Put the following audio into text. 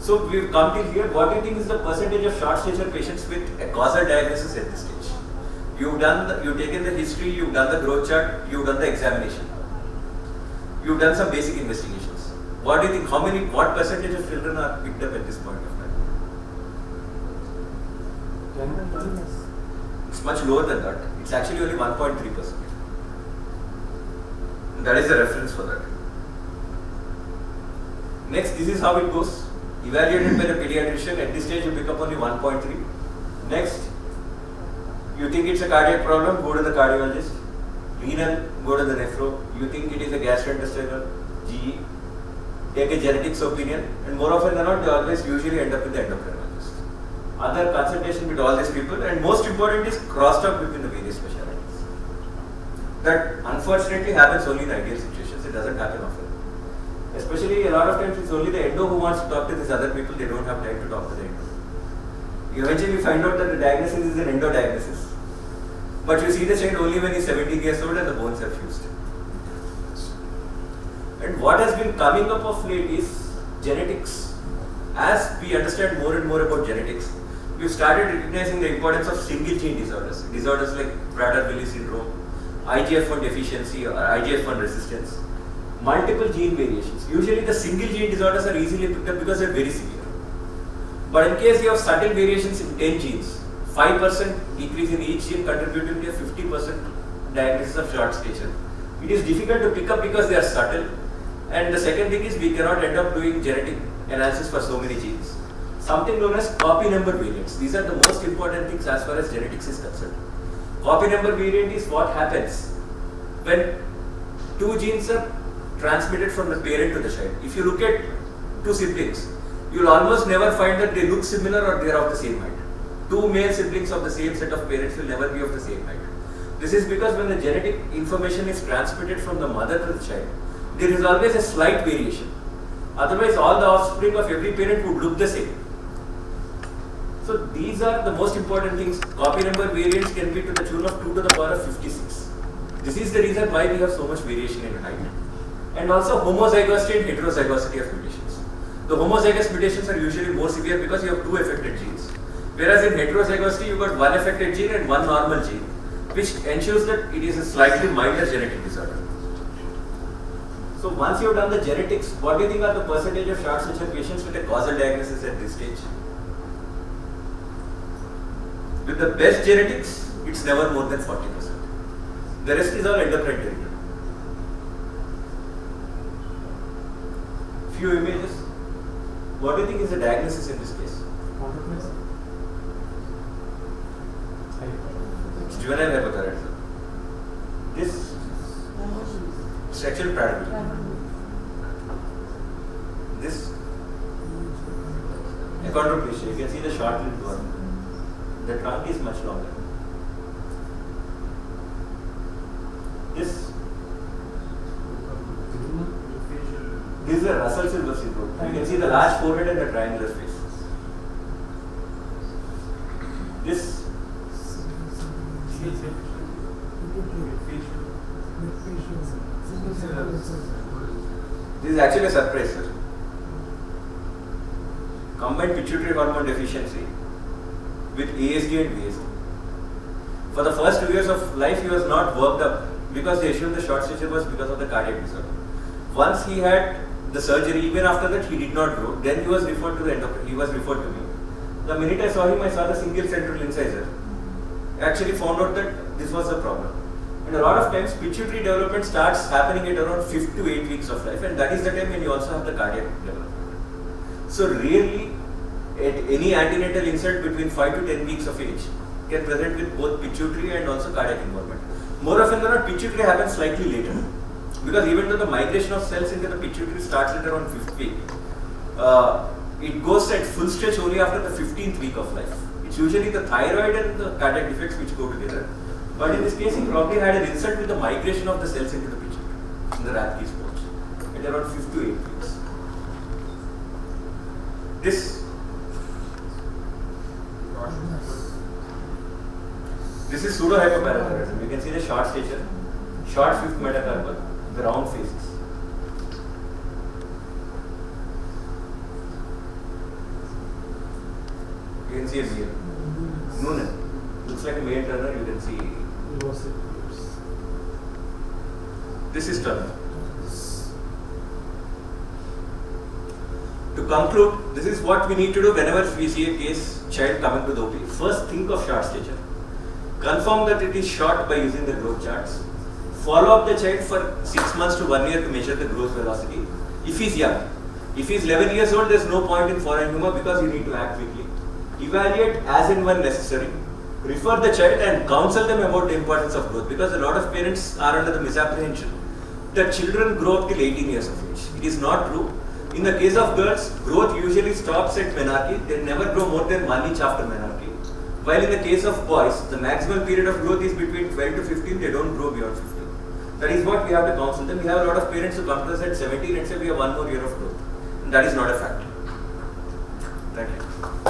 So we've come till here. What do you think is the percentage of short stature patients with a causal diagnosis at this stage? You've taken the history, you've done the growth chart, you've done the examination. You've done some basic investigations. What do you think? What percentage of children are picked up at this point of time? It's much lower than that. It's actually only 1.3%. That is the reference for that. Next, this is how it goes. Evaluated by the pediatrician, at this stage you pick up only 1.3. Next, you think it's a cardiac problem, go to the cardiologist. Renal, go to the nephro. You think it is a gastrointestinal, GE. Take a genetics opinion, and more often than not, they always usually end up with the endocrinologist. Other consultation with all these people, and most important is crosstalk between the various specialties. That unfortunately happens only in ideal situations. It doesn't happen often. Especially a lot of times it's only the endo who wants to talk to these other people. They don't have time to talk to the endo. You eventually find out that the diagnosis is an endo diagnosis. But you see the child only when he's 17 years old and the bones have fused. And what has been coming up of late is genetics. As we understand more and more about genetics, we've started recognizing the importance of single gene disorders. Disorders like Prader-Willi syndrome, IGF-1 deficiency or IGF-1 resistance. Multiple gene variations. Usually the single gene disorders are easily picked up because they're very severe. But in case you have subtle variations in 10 genes, 5% decrease in each gene contributing to a 50% diagnosis of short stature. It is difficult to pick up because they are subtle. And the second thing is we cannot end up doing genetic analysis for so many genes. Something known as copy number variants. These are the most important things as far as genetics is concerned. Copy number variant is what happens when two genes are transmitted from the parent to the child. If you look at two siblings, you will almost never find that they look similar or they are of the same height. Two male siblings of the same set of parents will never be of the same height. This is because when the genetic information is transmitted from the mother to the child, there is always a slight variation. Otherwise, all the offspring of every parent would look the same. So these are the most important things. Copy number variants can be to the tune of 2 to the power of 56. This is the reason why we have so much variation in height. And also homozygosity and heterozygosity of mutations. The homozygous mutations are usually more severe because you have two affected genes. Whereas in heterozygosity, you got one affected gene and one normal gene, which ensures that it is a slightly milder genetic disorder. So once you have done the genetics, what do you think are the percentage of short stature patients with a causal diagnosis at this stage? With the best genetics, it's never more than 40%. The rest is all endocrine territory. Few images. What do you think is the diagnosis in this case? It's juvenile hypothyroidism. This sexual Prader-Willi. This achondroplasia. You can see the short-lived one. The trunk is much longer. This is the Russell-Silver syndrome. You can see the large forehead and the triangular face. This is actually a surprise, sir. Combined pituitary hormone deficiency with ASD and VSD. For the first 2 years of life, he was not worked up because they assumed the short stature was because of the cardiac disorder. Once he had the surgery, even after that, he did not grow. Then he was referred to the endocrine. He was referred to me. The minute I saw him, I saw the single central incisor. I actually found out that this was the problem. And a lot of times, pituitary development starts happening at around 5 to 8 weeks of life, and that is the time when you also have the cardiac development. So rarely, at any antenatal insult between 5 to 10 weeks of age can present with both pituitary and also cardiac involvement. More often than not, pituitary happens slightly later. Because even though the migration of cells into the pituitary starts at around 5th week, it goes at full stretch only after the 15th week of life. It's usually the thyroid and the cardiac defects which go together. But in this case, he probably had an insult with the migration of the cells into the pituitary, in the Rathke spots, at around 5 to 8 weeks. This is pseudohypoparathyroidism. You can see the short stature, short 5th metacarpal, the round faces. can see a male. Noonan. Looks like a male turner, you can see. This is turner. To conclude, this is what we need to do whenever we see a case child coming to the OP. First, think of short stature. Confirm that it is short by using the growth charts. Follow up the child for 6 months to 1 year to measure the growth velocity. If he is young, if he is 11 years old, there is no point in foreign humor because you need to act quickly. Evaluate as and when necessary. Refer the child and counsel them about the importance of growth, because a lot of parents are under the misapprehension that children grow up till 18 years of age. It is not true. In the case of girls, growth usually stops at menarche. They never grow more than 1 inch after menarche. While in the case of boys, the maximum period of growth is between 12 to 15. They don't grow beyond 15. That is what we have to counsel them. We have a lot of parents who come to us at 17 and say we have 1 more year of growth. And that is not a fact. Thank you.